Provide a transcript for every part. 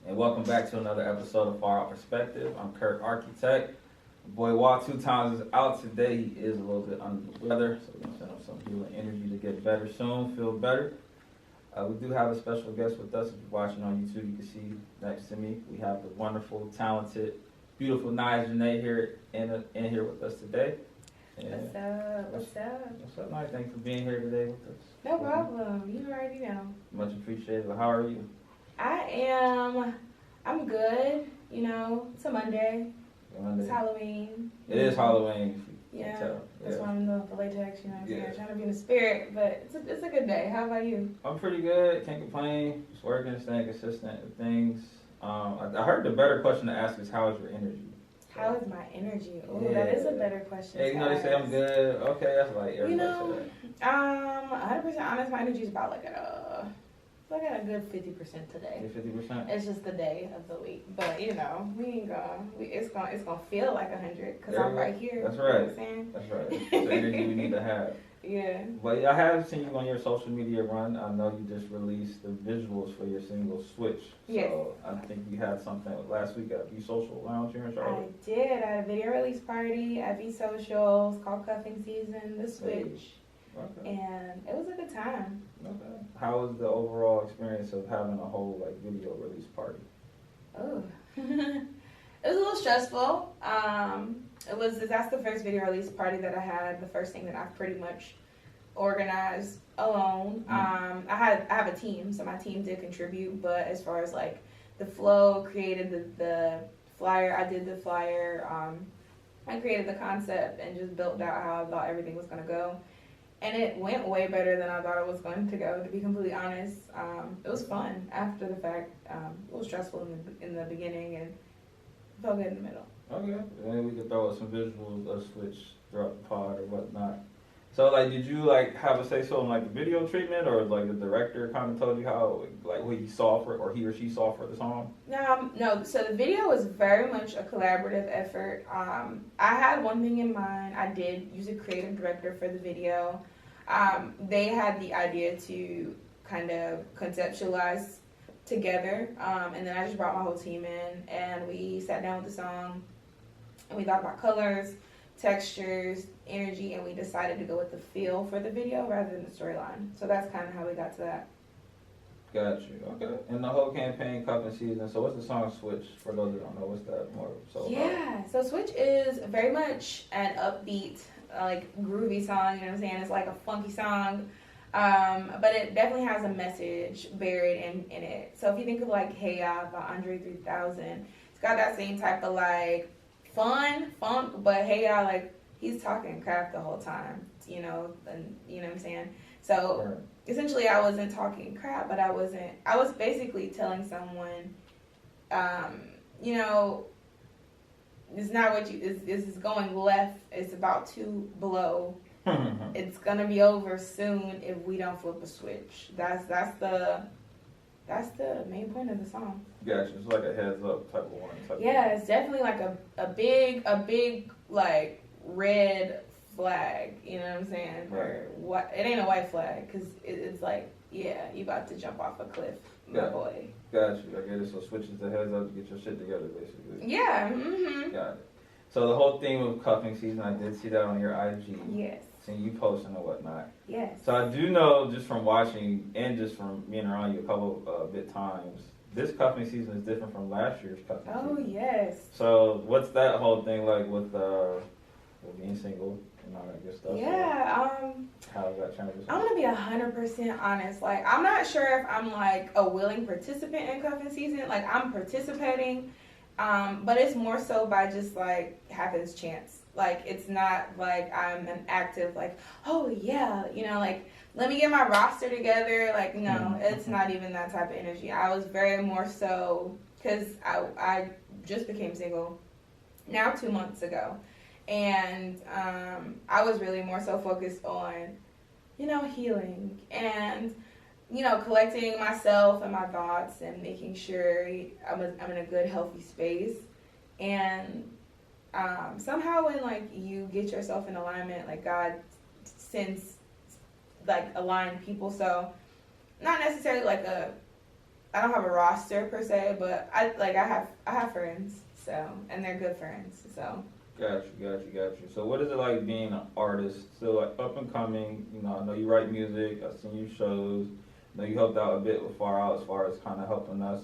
and welcome back to another episode of Far Out Perspective. I'm Kurt Architect. Boy Walt 2 times is out today. He is a little bit under the weather, so we're going to send him some healing energy to get better soon, feel better. We do have a special guest with us. If you're watching on YouTube, you can see next to me, we have the wonderful, talented, beautiful Nia Zhané here in here with us today. And what's up? What's up, Nia? Thanks for being here today with us. No problem. You already know. Much appreciated. How are you? I'm good. You know, it's a Monday. It's Halloween. It is Halloween. Yeah, that's why I'm doing the latex, you know what I'm saying? Trying to be in the spirit, but it's a good day. How about you? I'm pretty good. Can't complain. Just working, staying consistent with things. I heard the better question to ask is, how is your energy? How is my energy? Oh, that is a better question. Hey, you know, they say I'm good. Okay, that's like everybody. You know, 100% honest, my energy is about like at a good 50% today. 50%. It's just the day of the week, but you know, it's gonna feel like 100 because I'm right here. That's right. You know what I'm saying? That's right. It's the energy we need to have. Yeah. But I have seen you on your social media run. I know you just released the visuals for your single Switch. Yes. So I think you had something last week at V Social Lounge here in Charlotte. I did. I had a video release party at V Social. It's called Cuffing Season, the Switch. Okay. And it was a good time. Okay. How was the overall experience of having a whole video release party? Oh. It was a little stressful. That's the first video release party that I had. The first thing that I've pretty much organized alone. I have a team, so my team did contribute. But as far as like the flow, created the flyer. I did the flyer. I created the concept and just built out how I thought everything was gonna go. And it went way better than I thought it was going to go, to be completely honest. It was fun after the fact. It was stressful in the beginning and felt good in the middle. Okay. Then we could throw out some visuals of Switch throughout the pod or whatnot. So, did you, have a say-so in, the video treatment, or, the director kind of told you how, what he saw for, or he or she saw for the song? No, so the video was very much a collaborative effort. I had one thing in mind. I did use a creative director for the video. They had the idea to kind of conceptualize together, and then I just brought my whole team in, and we sat down with the song, and we thought about colors, textures, energy, and we decided to go with the feel for the video rather than the storyline. So that's kind of how we got to that. Got you. Okay. And the whole campaign, Cuffing Season. So what's the song Switch? For those that don't know, what's that more so about? So Switch is very much an upbeat, groovy song. You know what I'm saying? It's like a funky song, but it definitely has a message buried in it. So if you think of Hey Ya by Andre 3000, it's got that same type of funk, but Hey Ya, he's talking crap the whole time, you know, and you know what I'm saying? So essentially I wasn't talking crap, but I was basically telling someone, you know, it's not what this is going left, it's about to blow. It's gonna be over soon if we don't flip a switch. That's the main point of the song. Gotcha. It's like a heads up type of one. It's definitely a big red flag. You know what I'm saying? Right. It ain't a white flag because it's you about to jump off a cliff, my boy. Gotcha. I get it. So switches the heads up to get your shit together, basically. Yeah. Mm-hmm. Got it. So the whole theme of Cuffing Season, I did see that on your IG. Yes. Seeing you posting and whatnot. Yes. So I do know just from watching and just from being around you a couple times, this Cuffing Season is different from last year's Cuffing Season. Oh, yes. So what's that whole thing like with being single and all that good stuff? Yeah. How's that transition? I'm gonna be 100% honest. I'm not sure if I'm a willing participant in Cuffing Season. I'm participating, but it's more so by just happens chance. It's not I'm an active oh yeah, you know, let me get my roster together. No, it's not even that type of energy. I was very more so because I just became single now 2 months ago, and I was really more so focused on, you know, healing and, you know, collecting myself and my thoughts and making sure I'm in a good, healthy space. And somehow when you get yourself in alignment, God sends aligned people. So not necessarily I don't have a roster per se, but I have friends, so, and they're good friends, so. Got you. So what is it like being an artist? Still like up and coming, you know, I know you write music, I've seen you shows, I know you helped out a bit with Far Out as far as kind of helping us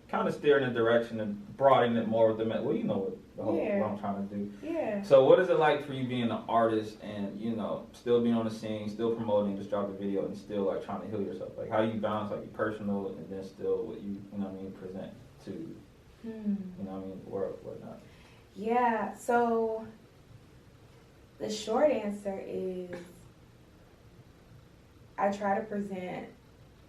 kind of steer in a direction and broadening it more with the, well, you know what I'm trying to do. Yeah. So what is it like for you being an artist and, you know, still being on the scene, still promoting, just drop a video and still like trying to heal yourself? Like how do you balance like your personal and then still what you know what I mean, present to, you know what I mean, the world, whatnot? Yeah, so the short answer is I try to present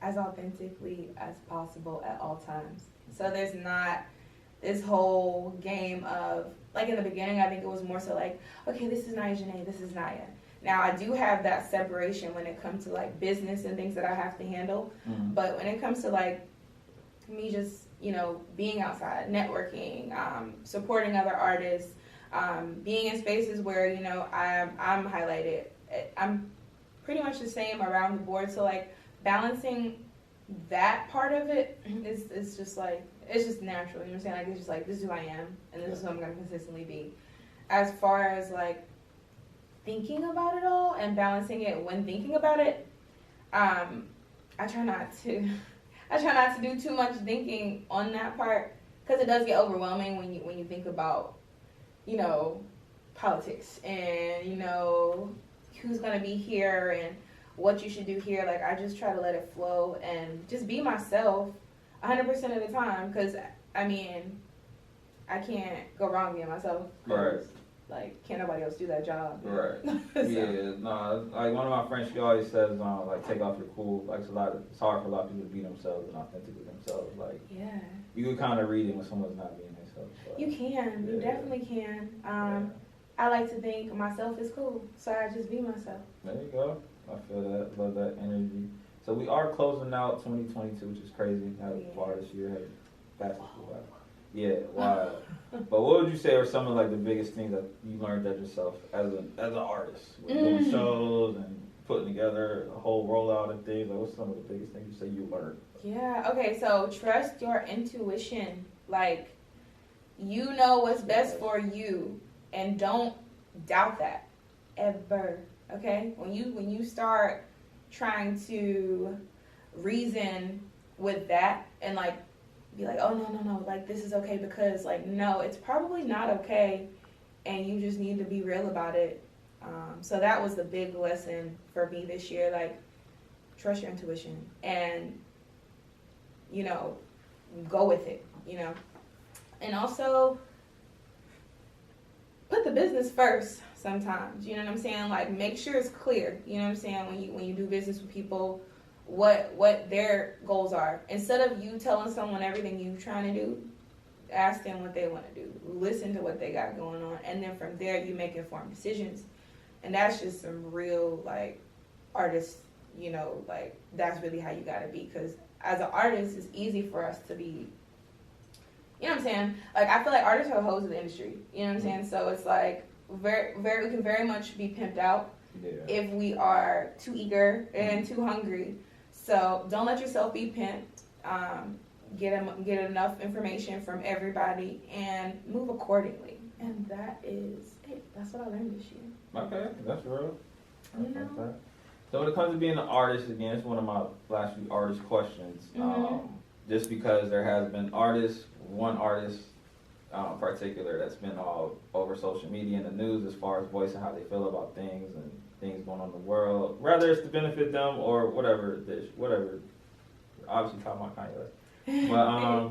as authentically as possible at all times. So there's not this whole game of, like in the beginning, I think it was more so like, okay, this is Nia Zhané, this is Nia. Now I do have that separation when it comes to like business and things that I have to handle, but when it comes to like me just, you know, being outside, networking, supporting other artists, being in spaces where, you know, I'm highlighted. I'm pretty much the same around the board. So like balancing that part of it is just like, it's just natural. You know what I'm saying? Like it's just like, this is who I am and this is who I'm going to consistently be. As far as like thinking about it all and balancing it when thinking about it, I try not to do too much thinking on that part because it does get overwhelming when you think about, you know, politics and, you know, who's going to be here and what you should do here. Like, I just try to let it flow and just be myself 100% of the time because, I mean, I can't go wrong being myself. Right. Like, can't nobody else do that job. Right. So. Yeah, no, like one of my friends, she always says, like, take off your cool. Like, it's hard for a lot of people to be themselves and authentic with themselves. Like, yeah. You can kind of read it when someone's not being themselves. So. You can. You definitely can. I like to think myself is cool, so I just be myself. There you go. I feel that. Love that energy. So we are closing out 2022, which is crazy. How far this year has passed us. Wow. Yeah, wow. But what would you say are some of like the biggest things that you learned that yourself as an artist? With doing shows and putting together a whole rollout of things. Like, what's some of the biggest things you say you learned? Yeah. Okay. So trust your intuition. Like, you know what's best for you, and don't doubt that ever. Okay. When you start trying to reason with that and like be like, oh no, like this is okay because like no, it's probably not okay, and you just need to be real about it. So that was the big lesson for me this year. Like, trust your intuition and, you know, go with it, you know. And also put the business first sometimes, you know what I'm saying? Like, make sure it's clear, you know what I'm saying, when you do business with people, what their goals are. Instead of you telling someone everything you're trying to do, ask them what they want to do. Listen to what they got going on, and then from there you make informed decisions. And that's just some real like artist, you know, like that's really how you gotta be. Because as an artist, it's easy for us to be, you know what I'm saying? Like, I feel like artists are the hoes of the industry. You know what I'm saying? So it's like we can very much be pimped out if we are too eager and too hungry. So don't let yourself be pimped. Get enough information from everybody and move accordingly. And that is it. That's what I learned this year. Okay, that's real. You know? So when it comes to being an artist, again, it's one of my last few artist questions. Just because there has been one artist in particular that's been all over social media and the news as far as voicing how they feel about things and things going on in the world, whether it's to benefit them or whatever. Obviously, talking about Kanye West. But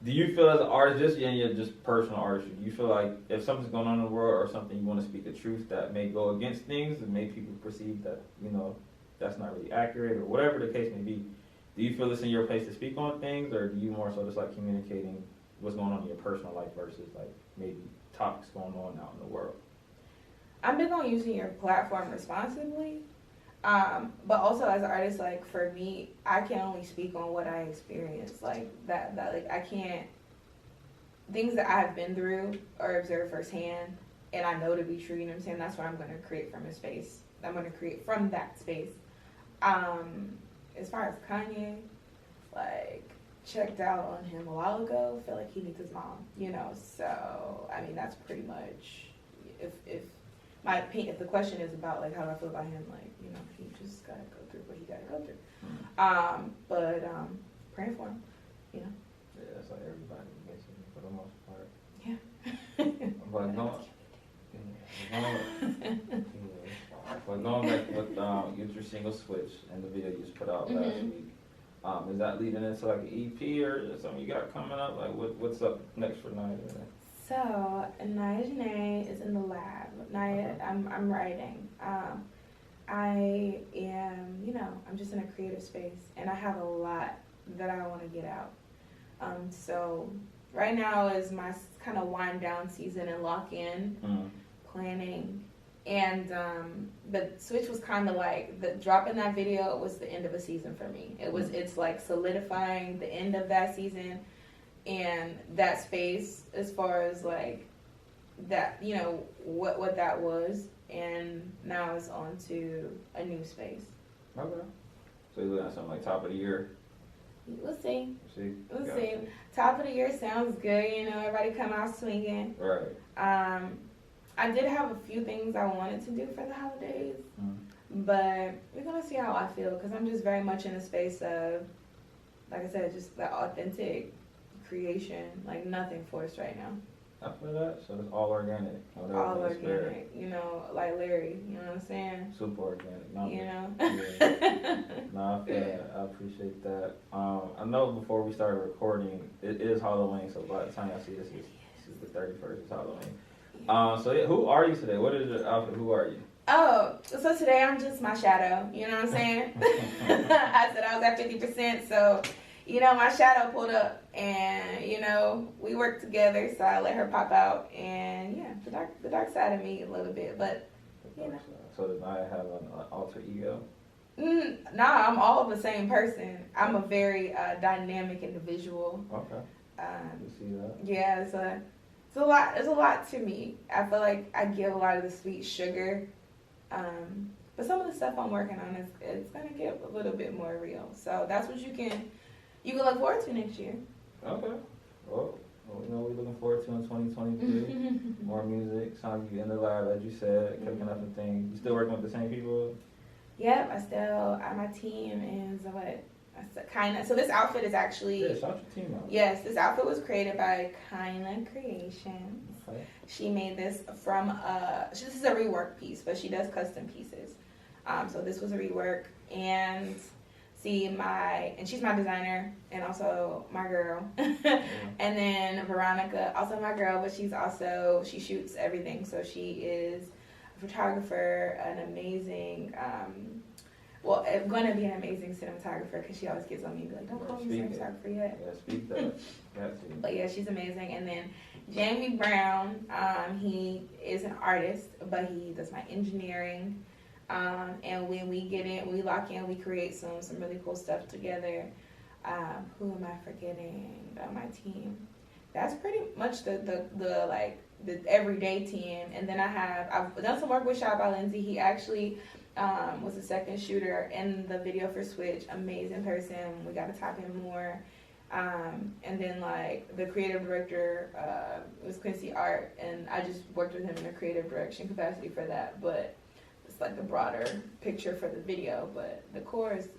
do you feel as an artist, just in your just personal artistry, do you feel like if something's going on in the world or something you want to speak the truth that may go against things and make people perceive that, you know, that's not really accurate or whatever the case may be, do you feel it's in your place to speak on things, or do you more so just like communicating what's going on in your personal life versus like maybe topics going on out in the world? I'm big on using your platform responsibly. But also as an artist, like for me, I can only speak on what I experienced. Like that like I can't, things that I've been through or observed firsthand and I know to be true, you know what I'm saying? That's what I'm gonna create from a space. I'm gonna create from that space. As far as Kanye, like checked out on him a while ago. Feel like he needs his mom, you know. So I mean, that's pretty much if my opinion. If the question is about like how do I feel about him, like you know, he just gotta go through what he gotta go through. But praying for him, you know. Yeah, that's like everybody basically for the most part. Yeah. But going back with your single Switch and the video you just put out last week, is that leading into like an EP or something you got coming up? Like what's up next for Nia Zhané? So Nia Zhané is in the lab. I'm writing. I am, you know, I'm just in a creative space, and I have a lot that I want to get out. So right now is my kind of wind down season and lock in planning. And the Switch was kind of like the dropping that video was the end of a season for me. It's like solidifying the end of that season and that space as far as like that, you know, what that was. And now it's on to a new space. Okay. So you're looking at something like top of the year? We'll see. We'll Got see. you. Top of the year sounds good, you know, everybody come out swinging. Right. I did have a few things I wanted to do for the holidays, but we're going to see how I feel because I'm just very much in a space of, like I said, just the authentic creation, like nothing forced right now. I feel that. So it's all organic. All organic, you know, like Larry, you know what I'm saying? Super organic. No, You know? Yeah. No, I feel that. I appreciate that. I know before we started recording, it is Halloween, so by the time y'all see this is the 31st, it's Halloween. So yeah, who are you today? What is your outfit? Who are you? Oh, so today I'm just my shadow, you know what I'm saying? I said I was at 50%, so, you know, my shadow pulled up and, you know, we worked together, so I let her pop out and, yeah, the dark side of me a little bit, but, you know. So does Nia have an alter ego? Nah, I'm all the same person. I'm a very dynamic individual. Okay. You see that? Yeah, it's a lot to me. I feel like I give a lot of the sweet sugar, but some of the stuff I'm working on it's gonna get a little bit more real. So that's what you can look forward to next year. Okay. Well, you know, we're looking forward to in 2023. More music. Sounds you in the lab, as you said, cooking up some things. You still working with the same people? Yep, my team is Kinda. So this outfit is actually. Yeah, shout your team out. Yes, this outfit was created by Kinda Creations. Okay. She made this from this is a rework piece, but she does custom pieces. So this was a rework, and she's my designer and also my girl. And then Veronica, also my girl, but she shoots everything. So she is a photographer, an amazing, going to be an amazing cinematographer because she always gets on me and be like, don't call me cinematographer yet. Yeah, speak that. But yeah, she's amazing. And then Jamie Brown, he is an artist, but he does my engineering. And when we lock in, we create some really cool stuff together. Who am I forgetting on my team? That's pretty much the everyday team. And then I've done some work with Shot by Lindsay. He actually was a second shooter in the video for Switch. Amazing person. We got to talk him more. And then like the creative director was Quincy Art, and I just worked with him in a creative direction capacity for that. But it's like the broader picture for the video. But the core is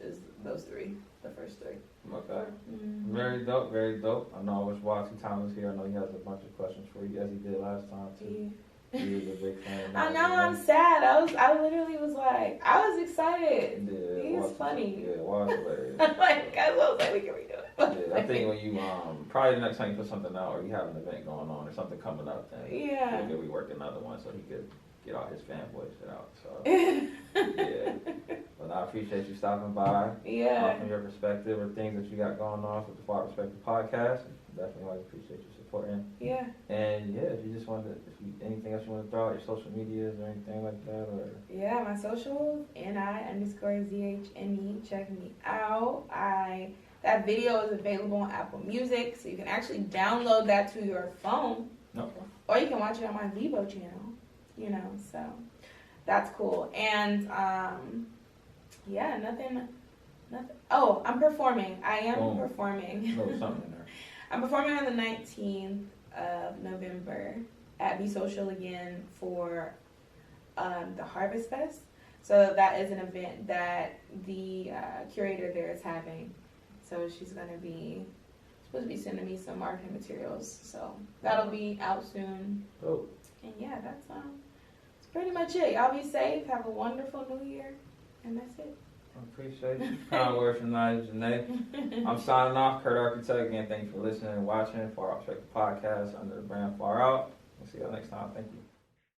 those three, the first three. Okay. Mm-hmm. Very dope, very dope. I know I wish Watson Thomas here. I know he has a bunch of questions for you, as he did last time too. Yeah. He was a big fan. I know, I'm sad. I literally was like, I was excited. Yeah, he's funny. Yeah, Watson hilarious. Like, I was like, we can redo it. Yeah, I think when you probably the next time you put something out or you have an event going on or something coming up, then yeah, maybe we work another one so he could get all his fanboy shit out. So yeah, but I appreciate you stopping by. Yeah, from your perspective or things that you got going on with the Far Perspective podcast. Definitely always appreciate you supporting. Yeah. And yeah, if you just wanted to, anything else you want to throw out, your social medias or anything like that, or yeah, my socials NI_ZHNE. Check me out. That video is available on Apple Music, so you can actually download that to your phone. Okay. Or you can watch it on my Vivo channel. You know, so that's cool. And yeah, Nothing. Oh, I'm performing. I am Boom. performing. No, something in there. I'm performing on the 19th of November at Be Social again for the Harvest Fest. So that is an event that the curator there is having. So she's going to be supposed to be sending me some marketing materials. So that'll be out soon. Oh. And yeah, that's pretty much it. Y'all be safe. Have a wonderful new year. And that's it. I appreciate you. Kind words from Nia Zhané. I'm signing off. Kurt Architect. Again, thank you for listening and watching Far Out Perspective Podcast under the brand Far Out. We'll see y'all next time. Thank you.